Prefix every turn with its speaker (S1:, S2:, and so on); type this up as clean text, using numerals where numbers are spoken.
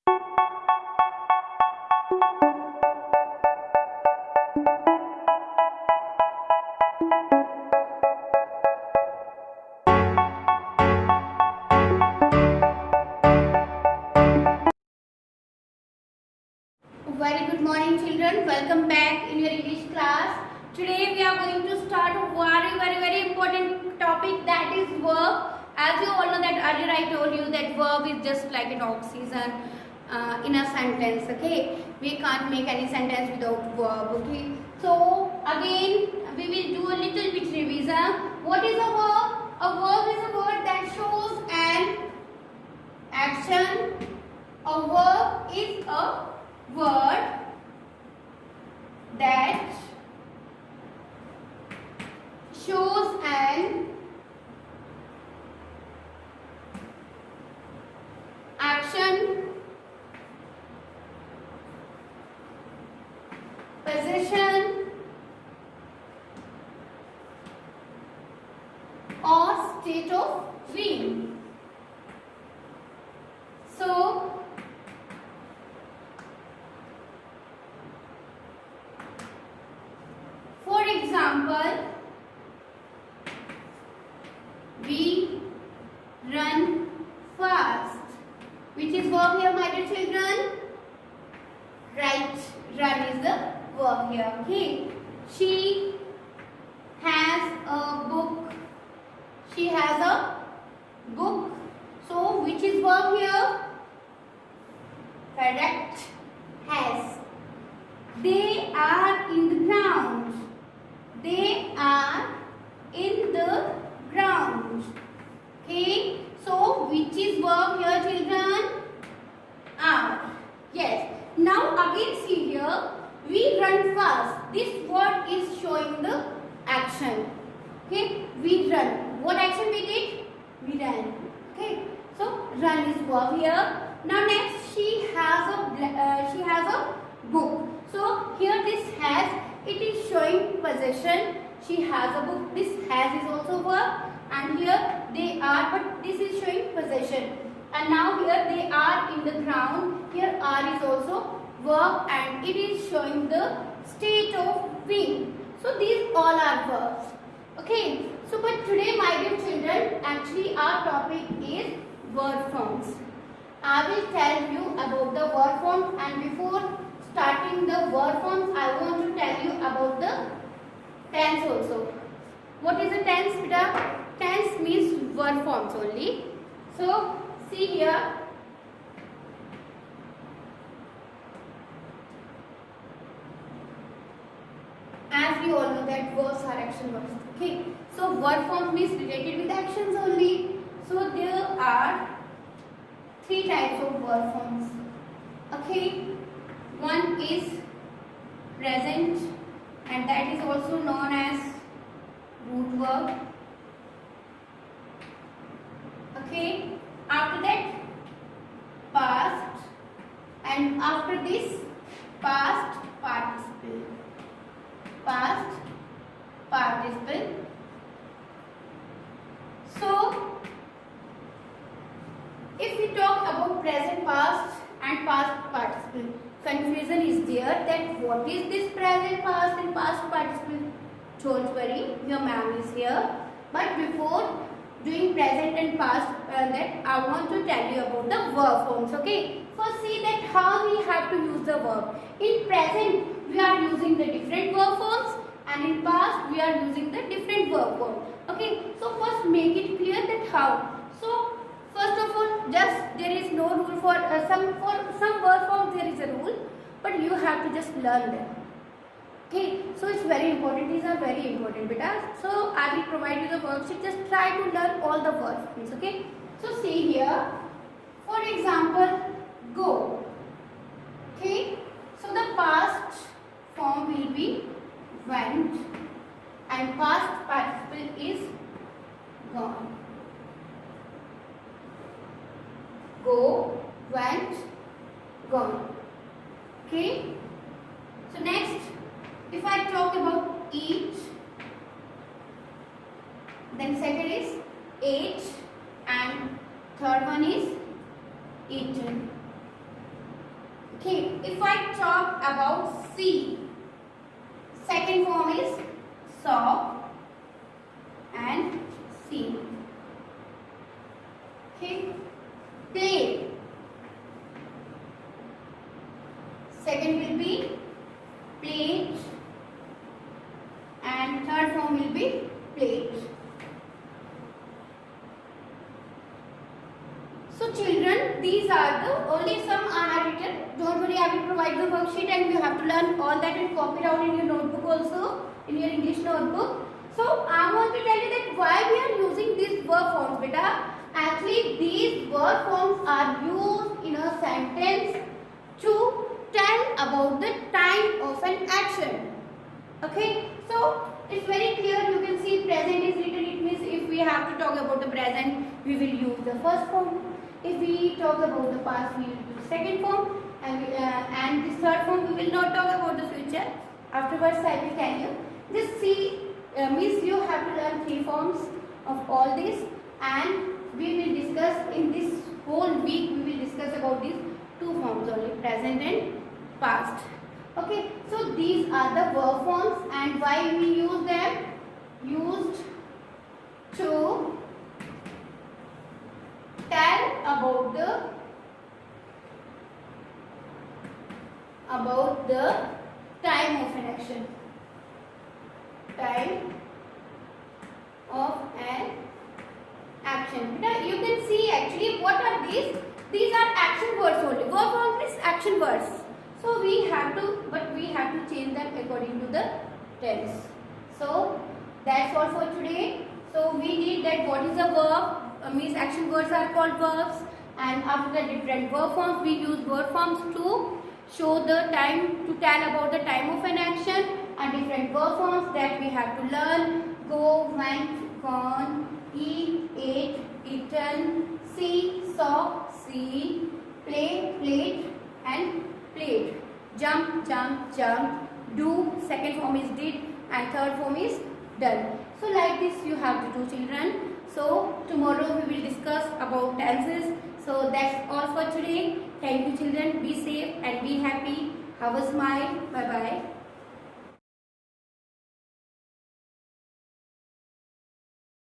S1: Very good morning children, welcome back in your English class. Today we are going to start a very important topic, that is verb. As you all know that earlier I told you that verb is just like an oxygen in a sentence, okay. We can't make any sentence without verb, okay. So again we will do a little bit revision. What is a verb? A verb is a word that shows an action. A verb is a word that shows an action, position or state of being. So for example, we run fast. Which is verb here, my dear children? Right, run is the verb here, okay. She has a book. She has a book. So which is verb here? Correct, has. They are in the ground. They are in the ground. Okay. So which is verb here, children? Are. Yes. Now again see here. We run fast. This word is showing the action. Okay. We run. What action we did? We ran. Okay. So run is verb here. Now next, she has a book. So here this has, it is showing possession. She has a book. This has is also verb, and here they are, but this is showing possession. And now here they are in the ground. Here are is also verb, and it is showing the state of being. So these all are verbs. Okay. So but today, my dear children, actually our topic is verb forms. I will tell you about the verb forms, and before starting the verb forms, I want to tell you about the tense also. What is the tense, beta? Tense means verb forms only. So see here. As we all know that verbs are action verbs. Okay. So verb forms means related with actions only. So there are three types of verb forms. Okay. One is present, and that is also known as root verb. Okay. After that, past, and after this, past participle. Past participle. So if we talk about present, past and past participle, confusion is there that what is this present, past and past participle. Don't worry, your ma'am is here. But before doing present and past, that I want to tell you about the verb forms. Okay. First see that how we have to use the verb. In present we are using the different verb forms, and in past we are using the different verb form. Okay. So first make it clear that how. So first of all, just there is no rule for some verb forms there is a rule, but you have to just learn them. Okay, so it's very important. These are very important, beta. So I will provide you the worksheet. Just try to learn all the verb forms. Okay. So see here. For example, go. Okay. So the past form will be went, and past participle is gone. Go, went, gone. Okay. So next, if I talk about eat, then second is ate, and third one is eaten. Okay, if I talk about see, second form is saw and see. Okay, play. Second will be plate and third form will be plate. So children, these are the only some are written. Don't worry, I will provide the worksheet and you have to learn all that and copy it out in your notebook also, in your English notebook. So I want to tell you that why we are using these verb forms, beta. Actually, these verb forms are used in a sentence to tell about the time of an action. Okay, so it's very clear. You can see present is written. It means if we have to talk about the present, we will use the first form. If we talk about the past, we will use second form, and this third form we will not talk about the future. Afterwards, I will tell you. Just see, means you have to learn three forms of all this, and we will discuss in this whole week. We will discuss about these two forms only, present and past. Okay, so these are the verb forms, and why we use them? Used to tell about the time of an action. Time of an action. Now you can see actually what are these? These are action words only. Verb form is action words. So we have to change them according to the tense. So that's all for today. So we did that what is a verb, means action words are called verbs, and after the different verb forms we use verb forms to show the time, to tell about the time of an action, and different verb forms that we have to learn: go, went, gone, eat, ate, eaten, see, saw, seen, play, played, and played. Jump, jump, jumped. Do, second form is did, and third form is done. So like this you have to do, children. So tomorrow we will discuss about tenses. So that's all for today. Thank you, children. Be safe and be happy. Have a smile. Bye bye.